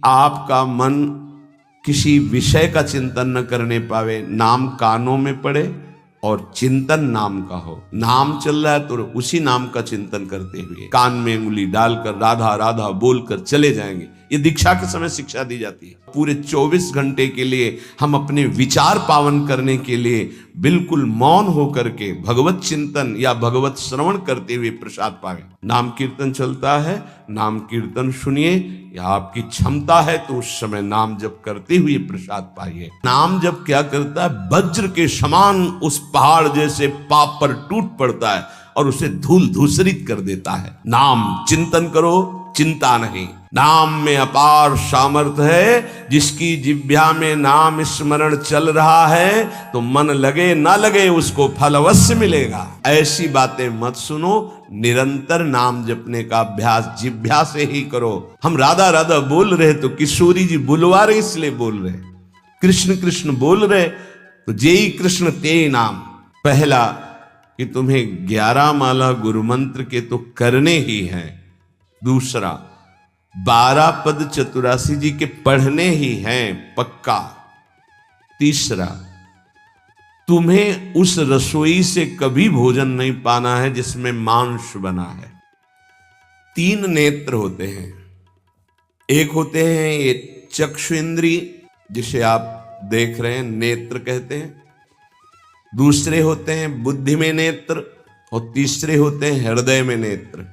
आपका मन किसी विषय का चिंतन न करने पावे, नाम कानों में पड़े और चिंतन नाम का हो। नाम चल रहा है तो उसी नाम का चिंतन करते हुए कान में उंगली डालकर राधा राधा बोलकर चले जाएंगे। ये दीक्षा के समय शिक्षा दी जाती है। पूरे 24 घंटे के लिए हम अपने विचार पावन करने के लिए बिल्कुल मौन होकर के भगवत चिंतन या भगवत श्रवण करते हुए प्रसाद पावे। नाम कीर्तन चलता है, नाम कीर्तन सुनिए, या आपकी क्षमता है तो उस समय नाम जप करते हुए प्रसाद पाइए। नाम जप क्या करता है, वज्र के समान उस पहाड़ जैसे पाप पर टूट पड़ता है और उसे धूल धूसरित कर देता है। नाम चिंतन करो, चिंता नहीं। नाम में अपार सामर्थ्य है। जिसकी जिह्वा में नाम स्मरण चल रहा है तो मन लगे ना लगे उसको फल अवश्य मिलेगा। ऐसी बातें मत सुनो, निरंतर नाम जपने का अभ्यास जिह्वा से ही करो। हम राधा राधा बोल रहे तो किशोरी जी बुलवा रहे इसलिए बोल रहे, कृष्ण कृष्ण बोल रहे तो जेई कृष्ण ते नाम। पहला कि तुम्हें 11 माला गुरु मंत्र के तो करने ही हैं। दूसरा 12 पद चतुरासी जी के पढ़ने ही हैं पक्का। तीसरा तुम्हें उस रसोई से कभी भोजन नहीं पाना है जिसमें मांस बना है। 3 नेत्र होते हैं। एक होते हैं ये चक्षु इंद्रिय जिसे आप देख रहे हैं, नेत्र कहते हैं। दूसरे होते हैं बुद्धि में नेत्र और तीसरे होते हैं हृदय में नेत्र,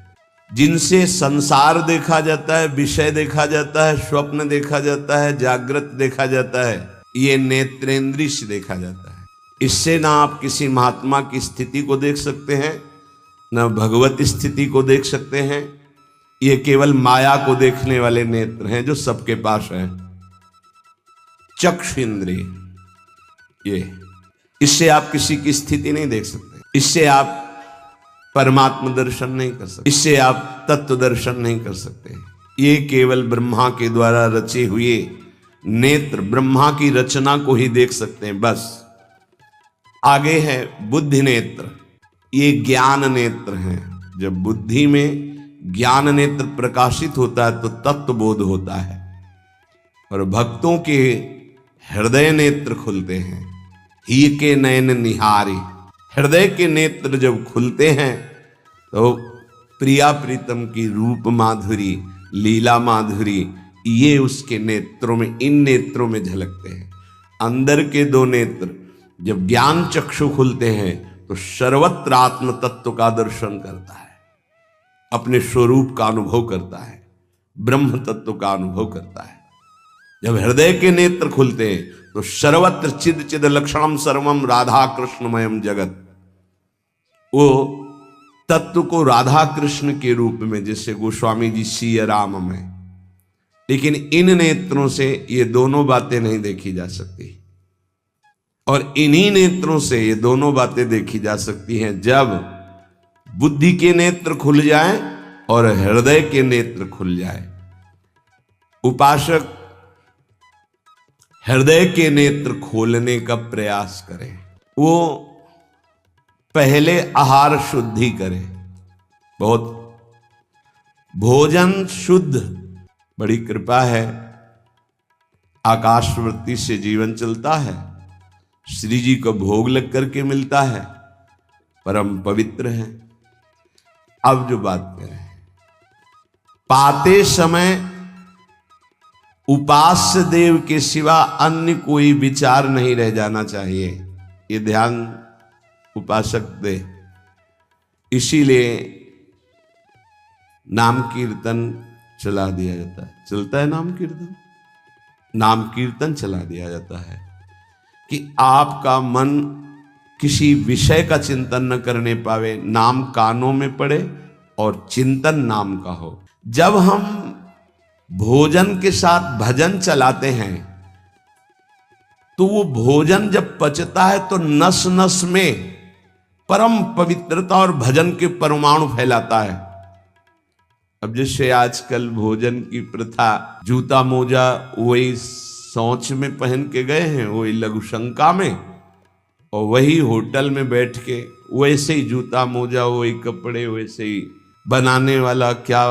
जिनसे संसार देखा जाता है, विषय देखा जाता है, स्वप्न देखा जाता है, जागृत देखा जाता है। ये नेत्रेंद्रिय से देखा जाता है। इससे ना आप किसी महात्मा की स्थिति को देख सकते हैं, ना भगवत स्थिति को देख सकते हैं। ये केवल माया को देखने वाले नेत्र हैं जो सबके पास हैं। चक्षु इंद्रिय, ये इससे आप किसी की स्थिति नहीं देख सकते, इससे आप परमात्मा दर्शन नहीं कर सकते, इससे आप तत्व दर्शन नहीं कर सकते। ये केवल ब्रह्मा के द्वारा रचे हुए नेत्र, ब्रह्मा की रचना को ही देख सकते हैं बस। आगे है बुद्धि नेत्र, ये ज्ञान नेत्र हैं। जब बुद्धि में ज्ञान नेत्र प्रकाशित होता है तो तत्व बोध होता है और भक्तों के हृदय नेत्र खुलते हैं। ही के नयन निहारे, हृदय के नेत्र जब खुलते हैं तो प्रिया प्रीतम की रूप माधुरी, लीला माधुरी ये उसके नेत्रों में, इन नेत्रों में झलकते हैं। अंदर के 2 नेत्र जब ज्ञान चक्षु खुलते हैं तो सर्वत्र आत्म तत्व का दर्शन करता है, अपने स्वरूप का अनुभव करता है, ब्रह्म तत्व का अनुभव करता है। जब हृदय के नेत्र खुलते हैं तो सर्वत्र चिद चिद लक्षणम सर्वम राधा कृष्णमयम जगत, वो तत्व को राधा कृष्ण के रूप में, जैसे गोस्वामी जी सिया राम में। लेकिन इन नेत्रों से ये दोनों बातें नहीं देखी जा सकती और इन्हीं नेत्रों से ये दोनों बातें देखी जा सकती हैं जब बुद्धि के नेत्र खुल जाए और हृदय के नेत्र खुल जाए। उपासक हृदय के नेत्र खोलने का प्रयास करें। वो पहले आहार शुद्धि करें, बहुत भोजन शुद्ध। बड़ी कृपा है, आकाशवृत्ति से जीवन चलता है, श्री जी को भोग लग करके मिलता है, परम पवित्र है। अब जो बात करें, पाते समय उपास्य देव के सिवा अन्य कोई विचार नहीं रह जाना चाहिए। ये ध्यान उपासक दे। इसीलिए नाम कीर्तन चला दिया जाता है। चलता है नाम कीर्तन, नाम कीर्तन चला दिया जाता है कि आपका मन किसी विषय का चिंतन न करने पावे, नाम कानों में पड़े और चिंतन नाम का हो। जब हम भोजन के साथ भजन चलाते हैं तो वो भोजन जब पचता है तो नस नस में परम पवित्रता और भजन के परमाणु फैलाता है। अब जैसे आजकल भोजन की प्रथा, जूता मोजा वही शौच में पहन के गए हैं, वही लघुशंका में, और वही होटल में बैठ के वैसे ही जूता मोजा, वही कपड़े, वैसे ही बनाने वाला क्या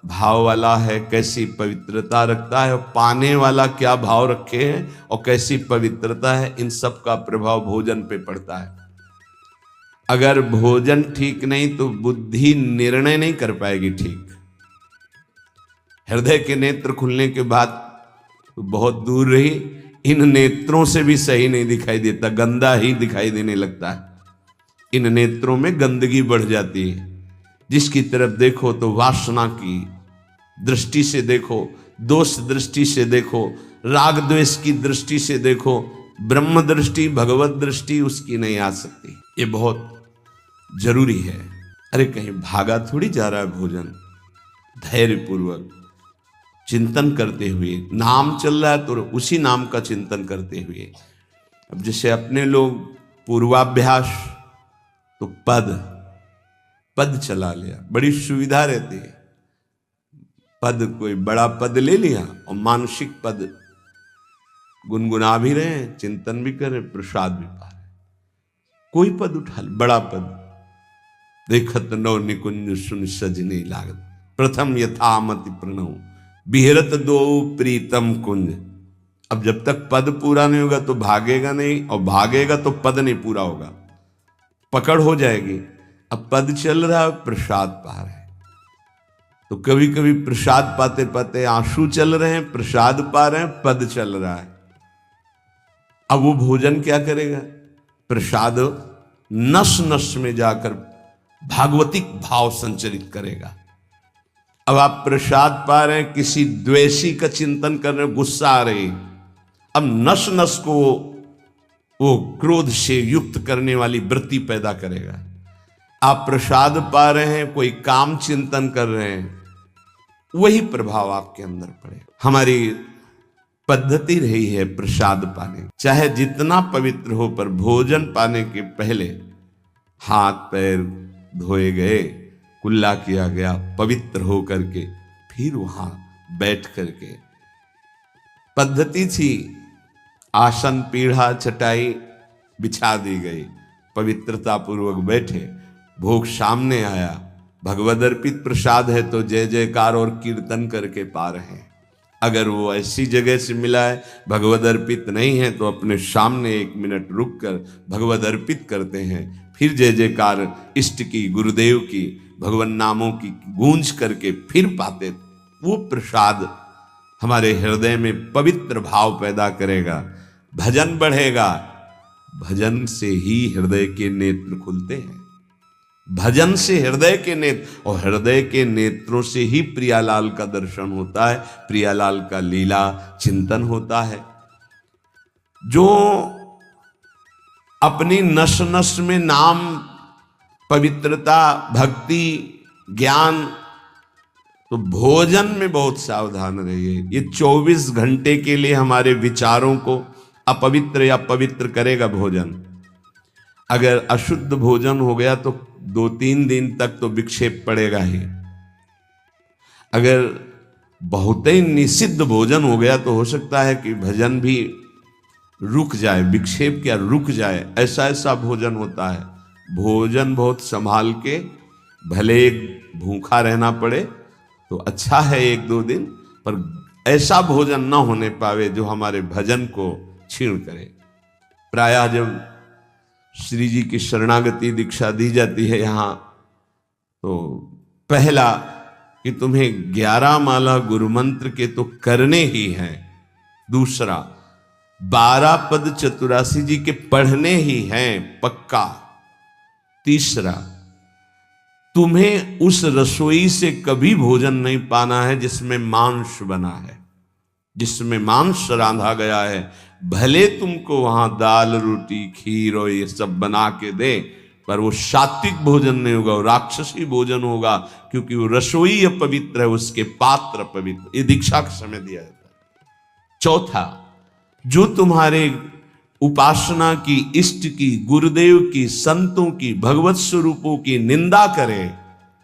भाव वाला है, कैसी पवित्रता रखता है, और पाने वाला क्या भाव रखे हैं और कैसी पवित्रता है, इन सब का प्रभाव भोजन पे पड़ता है। अगर भोजन ठीक नहीं तो बुद्धि निर्णय नहीं कर पाएगी ठीक। हृदय के नेत्र खुलने के बाद तो बहुत दूर रही, इन नेत्रों से भी सही नहीं दिखाई देता, गंदा ही दिखाई देने लगता है। इन नेत्रों में गंदगी बढ़ जाती है। जिसकी तरफ देखो तो वासना की दृष्टि से देखो, दोष दृष्टि से देखो, राग द्वेष की दृष्टि से देखो, ब्रह्म दृष्टि भगवत दृष्टि उसकी नहीं आ सकती। ये बहुत जरूरी है। अरे कहीं भागा थोड़ी जा रहा है भोजन। धैर्य पूर्वक चिंतन करते हुए, नाम चल रहा है तो उसी नाम का चिंतन करते हुए। अब जैसे अपने लोग पूर्वाभ्यास तो पद चला लिया, बड़ी सुविधा रहती है। पद कोई बड़ा पद ले लिया और मानसिक पद गुनगुना भी रहे हैं, चिंतन भी कर रहे, प्रसाद भी पा रहे। कोई पद उठा ले, बड़ा पद, देखत नौ निकुंज सुन सजनी लागत, प्रथम यथामति प्रणव बिहरत दो प्रीतम कुंज। अब जब तक पद पूरा नहीं होगा तो भागेगा नहीं, और भागेगा तो पद नहीं पूरा होगा, पकड़ हो जाएगी। अब पद चल रहा है, प्रसाद पा रहे हैं, तो कभी कभी प्रसाद पाते पाते आंसू चल रहे हैं, प्रसाद पा रहे हैं, पद चल रहा है। अब वो भोजन क्या करेगा? प्रसाद नस नस में जाकर भागवतिक भाव संचरित करेगा। अब आप प्रसाद पा रहे हैं, किसी द्वेषी का चिंतन कर रहे हैं, गुस्सा आ रही, अब नस नस को वो क्रोध से युक्त करने वाली वृत्ति पैदा करेगा। आप प्रसाद पा रहे हैं, कोई काम चिंतन कर रहे हैं, वही प्रभाव आपके अंदर पड़े। हमारी पद्धति रही है प्रसाद पाने, चाहे जितना पवित्र हो, पर भोजन पाने के पहले हाथ पैर धोए गए, कुल्ला किया गया, पवित्र हो करके फिर वहां बैठ करके पद्धति थी, आसन पीढ़ा चटाई बिछा दी गई, पवित्रता पूर्वक बैठे, भोग सामने आया, भगवद अर्पित प्रसाद है तो जय जयकार और कीर्तन करके पा रहे हैं। अगर वो ऐसी जगह से मिला है, भगवद अर्पित नहीं है, तो अपने सामने 1 मिनट रुक कर भगवद अर्पित करते हैं, फिर जय जयकार इष्ट की, गुरुदेव की, भगवान नामों की गूंज करके फिर पाते। वो प्रसाद हमारे हृदय में पवित्र भाव पैदा करेगा, भजन बढ़ेगा। भजन से ही हृदय के नेत्र खुलते हैं, भजन से हृदय के नेत्र, और हृदय के नेत्रों से ही प्रियालाल का दर्शन होता है, प्रियालाल का लीला चिंतन होता है। जो अपनी नस नस में नाम, पवित्रता, भक्ति, ज्ञान, तो भोजन में बहुत सावधान रहिए। ये 24 घंटे के लिए हमारे विचारों को अपवित्र या पवित्र करेगा भोजन। अगर अशुद्ध भोजन हो गया तो 2-3 दिन तक तो विक्षेप पड़ेगा ही। अगर बहुत ही निषिद्ध भोजन हो गया तो हो सकता है कि भजन भी रुक जाए, विक्षेप क्या रुक जाए, ऐसा ऐसा भोजन होता है। भोजन बहुत संभाल के, भले भूखा रहना पड़े तो अच्छा है 1-2 दिन, पर ऐसा भोजन ना होने पावे जो हमारे भजन को छीण करे। प्रायः जब श्री जी की शरणागति दीक्षा दी जाती है यहाँ, तो पहला कि तुम्हें 11 माला गुरु मंत्र के तो करने ही हैं, दूसरा 12 पद चतुरासी जी के पढ़ने ही हैं पक्का, तीसरा तुम्हें उस रसोई से कभी भोजन नहीं पाना है जिसमें मांस बना है, जिसमें मांस रांधा गया है। भले तुमको वहां दाल रोटी खीर और ये सब बना के दे, पर वो सात्विक भोजन नहीं होगा, वो राक्षसी भोजन होगा, क्योंकि वो रसोई अपवित्र है, उसके पात्र पवित्र। ये दीक्षा के समय दिया जाता है। चौथा, जो तुम्हारे उपासना की, इष्ट की, गुरुदेव की, संतों की, भगवत स्वरूपों की निंदा करे,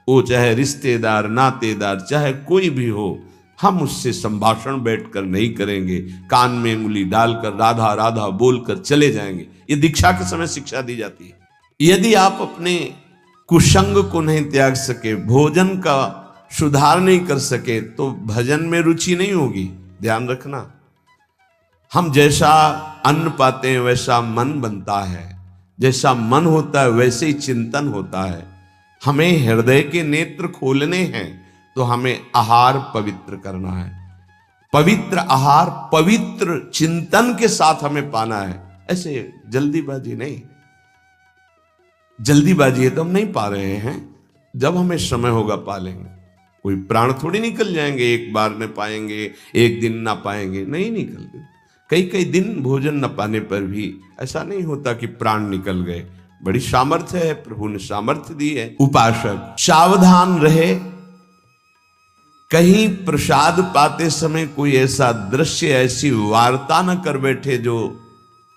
वो चाहे रिश्तेदार, नातेदार, चाहे कोई भी हो, हम उससे संभाषण बैठकर नहीं करेंगे, कान में उंगली डालकर राधा राधा बोलकर चले जाएंगे। ये दीक्षा के समय शिक्षा दी जाती है। यदि आप अपने कुसंग को नहीं त्याग सके, भोजन का सुधार नहीं कर सके तो भजन में रुचि नहीं होगी। ध्यान रखना, हम जैसा अन्न पाते हैं वैसा मन बनता है, जैसा मन होता है वैसे ही चिंतन होता है। हमें हृदय के नेत्र खोलने हैं तो हमें आहार पवित्र करना है। पवित्र आहार पवित्र चिंतन के साथ हमें पाना है। ऐसे जल्दीबाजी नहीं, जल्दीबाजी है तो हम नहीं पा रहे हैं, जब हमें समय होगा पा लेंगे। कोई प्राण थोड़ी निकल जाएंगे, एक बार में पाएंगे, एक दिन ना पाएंगे, नहीं निकलते। कई कई दिन भोजन न पाने पर भी ऐसा नहीं होता कि प्राण निकल गए। बड़ी सामर्थ्य है, प्रभु ने सामर्थ्य दी है। उपासक सावधान रहे, कहीं प्रसाद पाते समय कोई ऐसा दृश्य, ऐसी वार्ता न कर बैठे जो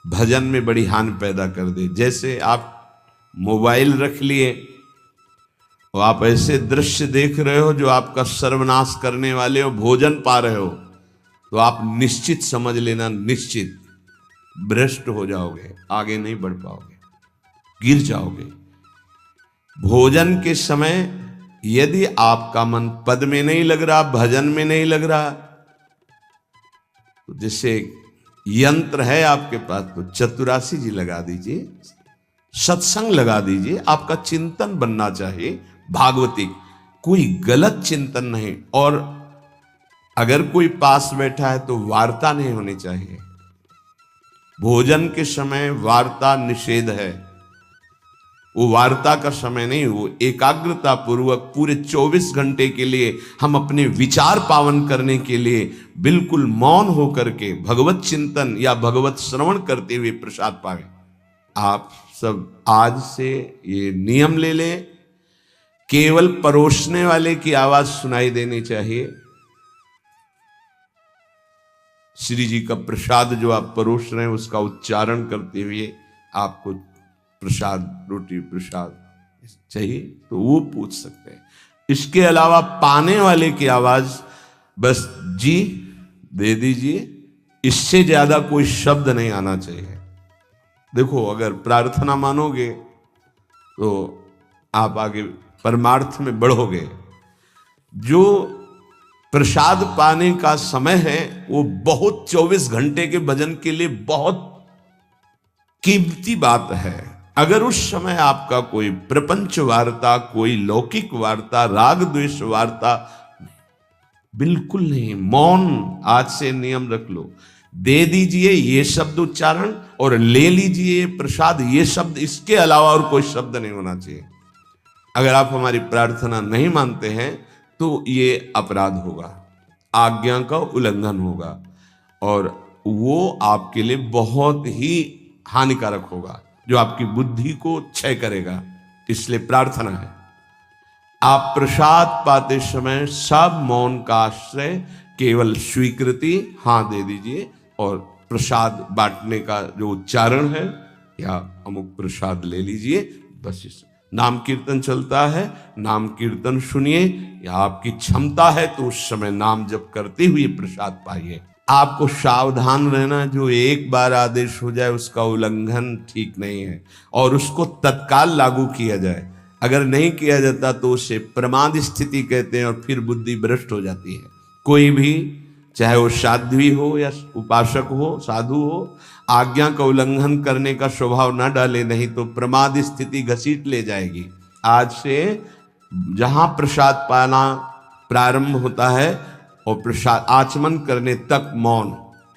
भजन में बड़ी हानि पैदा कर दे। जैसे आप मोबाइल रख लिए और आप ऐसे दृश्य देख रहे हो जो आपका सर्वनाश करने वाले हो, भोजन पा रहे हो, तो आप निश्चित समझ लेना, निश्चित भ्रष्ट हो जाओगे, आगे नहीं बढ़ पाओगे, गिर जाओगे। भोजन के समय यदि आपका मन पद में नहीं लग रहा, भजन में नहीं लग रहा, तो जैसे यंत्र है आपके पास तो चतुरासी जी लगा दीजिए, सत्संग लगा दीजिए। आपका चिंतन बनना चाहिए भागवती, कोई गलत चिंतन नहीं। और अगर कोई पास बैठा है तो वार्ता नहीं होनी चाहिए। भोजन के समय वार्ता निषेध है, वो वार्ता का समय नहीं, वो एकाग्रता पूर्वक पूरे 24 घंटे के लिए हम अपने विचार पावन करने के लिए बिल्कुल मौन होकर के भगवत चिंतन या भगवत श्रवण करते हुए प्रसाद पावे। आप सब आज से ये नियम ले लें, केवल परोसने वाले की आवाज सुनाई देनी चाहिए। श्री जी का प्रसाद जो आप परोस रहे हैं उसका उच्चारण करते हुए आपको प्रसाद, रोटी प्रसाद चाहिए तो वो पूछ सकते हैं। इसके अलावा पाने वाले की आवाज बस जी दे दीजिए, इससे ज्यादा कोई शब्द नहीं आना चाहिए। देखो, अगर प्रार्थना मानोगे तो आप आगे परमार्थ में बढ़ोगे। जो प्रसाद पाने का समय है वो बहुत 24 घंटे के भजन के लिए बहुत कीमती बात है। अगर उस समय आपका कोई प्रपंच वार्ता, कोई लौकिक वार्ता, राग द्वेष वार्ता, बिल्कुल नहीं, मौन आज से नियम रख लो। दे दीजिए ये शब्द उच्चारण और ले लीजिए प्रसाद ये शब्द, इसके अलावा और कोई शब्द नहीं होना चाहिए। अगर आप हमारी प्रार्थना नहीं मानते हैं तो ये अपराध होगा, आज्ञा का उल्लंघन होगा और वो आपके लिए बहुत ही हानिकारक होगा, जो आपकी बुद्धि को क्षय करेगा। इसलिए प्रार्थना है, आप प्रसाद पाते समय सब मौन का आश्रय, केवल स्वीकृति हां दे दीजिए और प्रसाद बांटने का जो उच्चारण है या अमुक प्रसाद ले लीजिए। बस इस नाम कीर्तन चलता है, नाम कीर्तन सुनिए, या आपकी क्षमता है तो उस समय नाम जप करते हुए प्रसाद पाइए। आपको सावधान रहना, जो एक बार आदेश हो जाए उसका उल्लंघन ठीक नहीं है और उसको तत्काल लागू किया जाए। अगर नहीं किया जाता तो उसे प्रमाद स्थिति कहते हैं और फिर बुद्धि भ्रष्ट हो जाती है। कोई भी, चाहे वो साध्वी हो या उपासक हो, साधु हो, आज्ञा का उल्लंघन करने का स्वभाव न डाले, नहीं तो प्रमाद स्थिति घसीट ले जाएगी। आज से जहां प्रसाद पाना प्रारंभ होता है और प्रसाद आचमन करने तक मौन,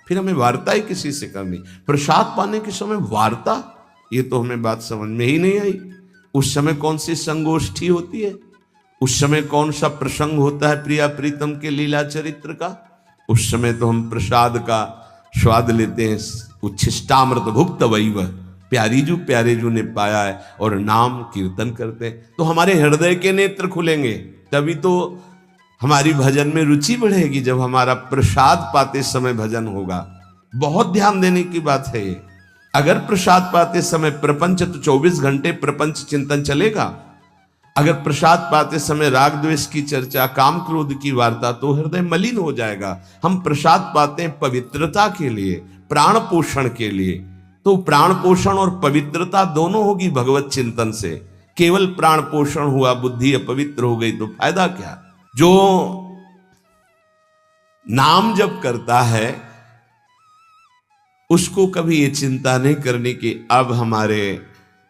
फिर हमें वार्ता ही किसी से करनी। प्रसाद पाने के समय वार्ता, ये तो हमें बात समझ में ही नहीं आई। उस समय कौन सी संगोष्ठी होती है, उस समय कौन सा प्रसंग होता है प्रिया प्रीतम के लीला चरित्र का? उस समय तो हम प्रसाद का स्वाद लेते हैं, उच्छिष्टामृत भुक्त वैव, प्यारी जो प्यारे जो ने पाया है, और नाम कीर्तन करते हैं। तो हमारे हृदय के नेत्र खुलेंगे, तभी तो हमारी भजन में रुचि बढ़ेगी। जब हमारा प्रसाद पाते समय भजन होगा, बहुत ध्यान देने की बात है ये। अगर प्रसाद पाते समय प्रपंच, तो 24 घंटे प्रपंच चिंतन चलेगा। अगर प्रसाद पाते समय राग द्वेष की चर्चा, काम क्रोध की वार्ता, तो हृदय मलिन हो जाएगा। हम प्रसाद पाते हैं पवित्रता के लिए, प्राण पोषण के लिए, तो प्राण पोषण और पवित्रता दोनों होगी भगवत चिंतन से। केवल प्राण पोषण हुआ, बुद्धि अपवित्र हो गई तो फायदा क्या? जो नाम जप करता है उसको कभी ये चिंता नहीं करनी कि अब हमारे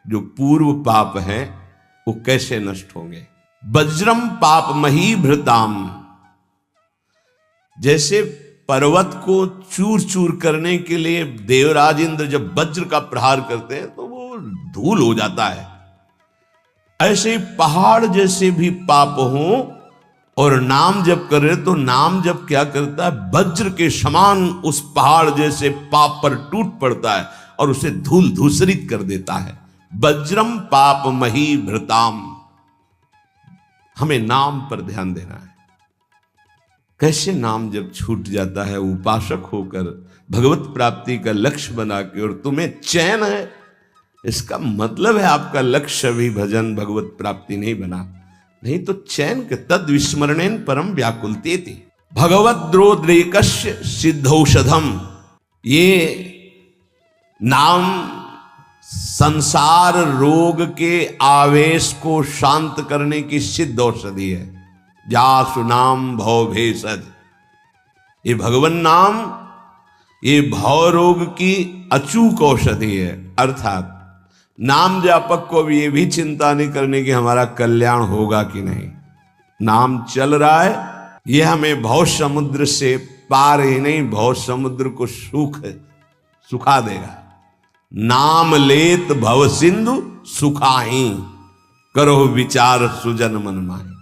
जो पूर्व पाप हैं वो कैसे नष्ट होंगे। वज्रम पाप मही भृताम, जैसे पर्वत को चूर चूर करने के लिए देवराज इंद्र जब वज्र का प्रहार करते हैं तो वो धूल हो जाता है, ऐसे पहाड़ जैसे भी पाप हों और नाम जप कर रहे तो नाम जप क्या करता है, वज्र के समान उस पहाड़ जैसे पाप पर टूट पड़ता है और उसे धूल धूसरित कर देता है। वज्रम पाप मही भृताम, हमें नाम पर ध्यान देना है। कैसे नाम जब छूट जाता है उपासक होकर भगवत प्राप्ति का लक्ष्य बना के, और तुम्हें चैन है, इसका मतलब है आपका लक्ष्य भी भजन भगवत प्राप्ति नहीं बना, नहीं तो चैन के तद विस्मरणेन परम व्याकुलते थे। भगवत द्रोद्रेकस्य सिद्धौषधम, ये नाम संसार रोग के आवेश को शांत करने की सिद्ध औषधि है। जासु नाम भव भेषज, ये भगवान नाम ये भव रोग की अचूक औषधि है। अर्थात नाम जापक को भी ये भी चिंता नहीं करने की हमारा कल्याण होगा कि नहीं, नाम चल रहा है, ये हमें भव समुद्र से पार ही नहीं भव समुद्र को सुखा देगा। नाम लेत भव सिंधु सुखाही, करो विचार सुजन मन माही।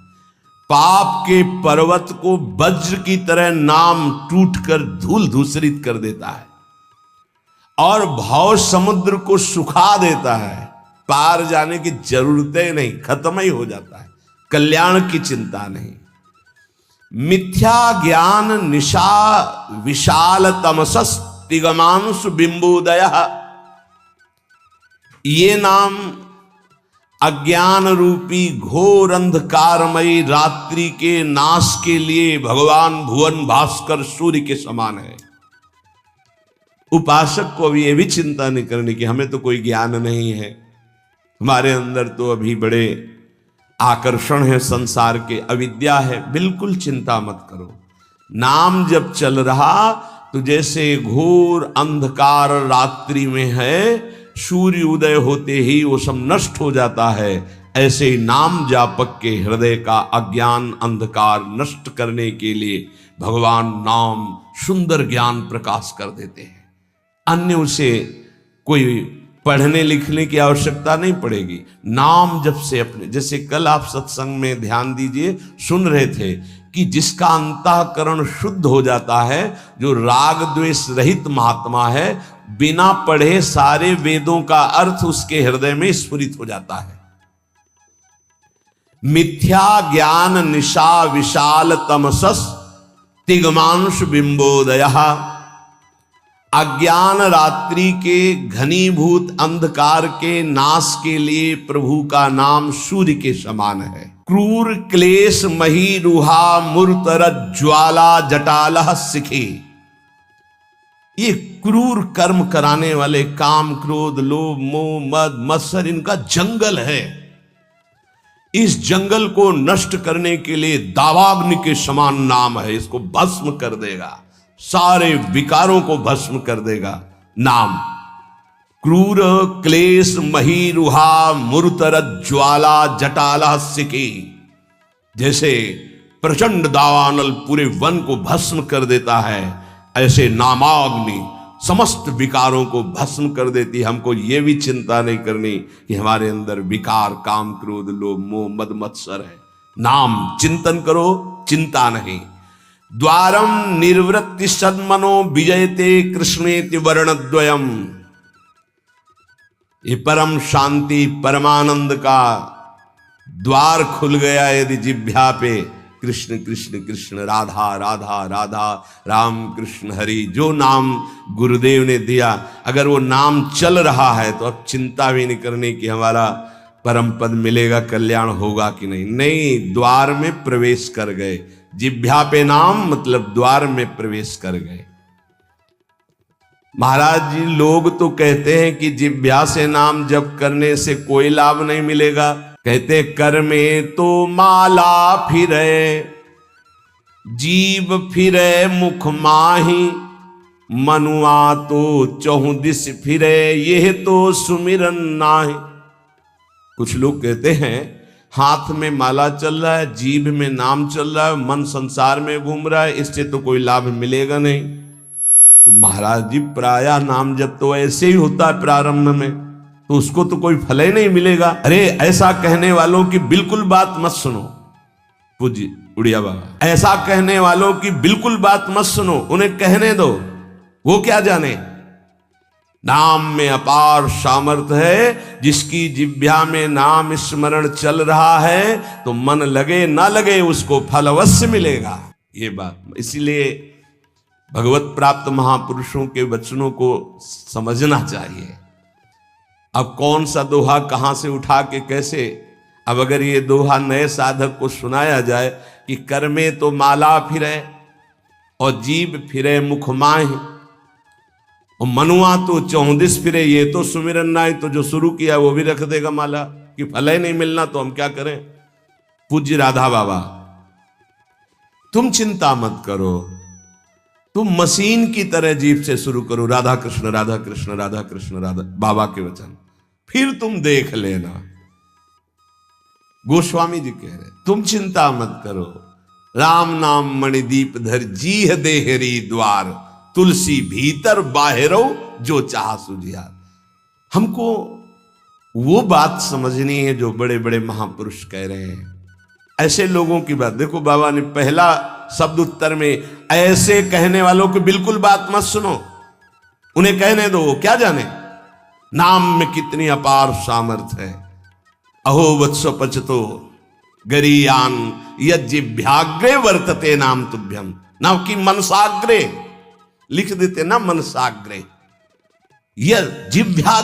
पाप के पर्वत को वज्र की तरह नाम टूटकर धूल धूसरित कर देता है और भव समुद्र को सुखा देता है, पार जाने की जरूरतें नहीं, खत्म ही हो जाता है, कल्याण की चिंता नहीं। मिथ्या ज्ञान निशा विशाल तमसस तिगमांशु बिंबोदय, ये नाम अज्ञान रूपी घोर अंधकारमयी रात्रि के नाश के लिए भगवान भुवन भास्कर सूर्य के समान है। उपासक को भी ये भी चिंता नहीं करनी कि हमें तो कोई ज्ञान नहीं है, हमारे अंदर तो अभी बड़े आकर्षण है संसार के, अविद्या है। बिल्कुल चिंता मत करो, नाम जब चल रहा तो जैसे घोर अंधकार रात्रि में है, सूर्य उदय होते ही वो सब नष्ट हो जाता है, ऐसे ही नाम जापक के हृदय का अज्ञान अंधकार नष्ट करने के लिए भगवान नाम सुंदर ज्ञान प्रकाश कर देते हैं। अन्य उसे कोई पढ़ने लिखने की आवश्यकता नहीं पड़ेगी। नाम जब से अपने, जैसे कल आप सत्संग में ध्यान दीजिए सुन रहे थे कि जिसका अंतःकरण शुद्ध हो जाता है, जो राग द्वेष रहित महात्मा है, बिना पढ़े सारे वेदों का अर्थ उसके हृदय में स्फुरित हो जाता है। मिथ्या ज्ञान निशा विशाल तमसस तिगमांश बिंबोदय, अज्ञान रात्रि के घनीभूत अंधकार के नाश के लिए प्रभु का नाम सूर्य के समान है। क्रूर क्लेश मही रुहा मूर्तर ज्वाला जटालह सिखी, ये क्रूर कर्म कराने वाले काम क्रोध लोभ मोह मद मत्सर इनका जंगल है। इस जंगल को नष्ट करने के लिए दावाग्नि के समान नाम है, इसको भस्म कर देगा, सारे विकारों को भस्म कर देगा नाम। क्रूर क्लेश मही रुहा मूर्तर ज्वाला जटाला सिकी, जैसे प्रचंड दावानल पूरे वन को भस्म कर देता है, ऐसे नामाग्नि समस्त विकारों को भस्म कर देती। हमको ये भी चिंता नहीं करनी कि हमारे अंदर विकार काम क्रोध लोभ मोह मद मत्सर है। नाम चिंतन करो, चिंता नहीं। द्वारम निर्वृत्ति सन्मनो विजयते कृष्णेति वर्णद्वयम, ये परम शांति परमानंद का द्वार खुल गया यदि जिह्वा पे कृष्ण कृष्ण कृष्ण राधा राधा राधा राम कृष्ण हरि, जो नाम गुरुदेव ने दिया, अगर वो नाम चल रहा है तो अब चिंता भी नहीं करनी कि हमारा परम पद मिलेगा, कल्याण होगा कि नहीं। नहीं, द्वार में प्रवेश कर गए, जिह्वा पे नाम मतलब द्वार में प्रवेश कर गए। महाराज जी लोग तो कहते हैं कि जिह्वा से नाम जप करने से कोई लाभ नहीं मिलेगा, कहते कर में तो माला फिरे जीव फिरे मुख माही, मनुआ तो चहु दिस फिरे, यह तो सुमिरन नाहि। कुछ लोग कहते हैं हाथ में माला चल रहा है, जीभ में नाम चल रहा है, मन संसार में घूम रहा है, इससे तो कोई लाभ मिलेगा नहीं। तो महाराज जी प्रायः नाम जब तो ऐसे ही होता है प्रारंभ में, तो उसको तो कोई फल ही नहीं मिलेगा। अरे ऐसा कहने वालों की बिल्कुल बात मत सुनो, पूज्य उड़िया बाबा, ऐसा कहने वालों की बिल्कुल बात मत सुनो, उन्हें कहने दो, वो क्या जाने। नाम में अपार सामर्थ्य है, जिसकी जिह्वा में नाम स्मरण चल रहा है तो मन लगे ना लगे उसको फल अवश्य मिलेगा। ये बात इसीलिए भगवत प्राप्त महापुरुषों के वचनों को समझना चाहिए। अब कौन सा दोहा कहां से उठा के कैसे, अब अगर ये दोहा नए साधक को सुनाया जाए कि कर में तो माला फिरे और जीभ फिरे मुख माहि, और मनुआ तो चौदिस फिरे, ये तो सुमिरन नाहि, तो जो शुरू किया वो भी रख देगा माला कि फल ही नहीं मिलना तो हम क्या करें। पूज्य राधा बाबा, तुम चिंता मत करो, तुम मशीन की तरह जीभ से शुरू करो राधा कृष्ण राधा कृष्ण राधा कृष्ण राधा, बाबा के वचन, फिर तुम देख लेना। गोस्वामी जी कह रहे तुम चिंता मत करो, राम नाम मणिदीप धर जीह देहरी द्वार, तुलसी भीतर बाहरो जो चाह सुझियार। हमको वो बात समझनी है जो बड़े बड़े महापुरुष कह रहे हैं। ऐसे लोगों की बात देखो, बाबा ने पहला शब्द उत्तर में ऐसे कहने वालों की बिल्कुल बात मत सुनो, उन्हें कहने दो, क्या जाने नाम में कितनी अपार सामर्थ्य है। अहो वत्स पचतो गरीयान यज्जिभ्याग्रे वर्तते नाम तुभ्यम, ना कि मनसाग्रे लिख देते ना, मनसाग्रे यह जिह्वा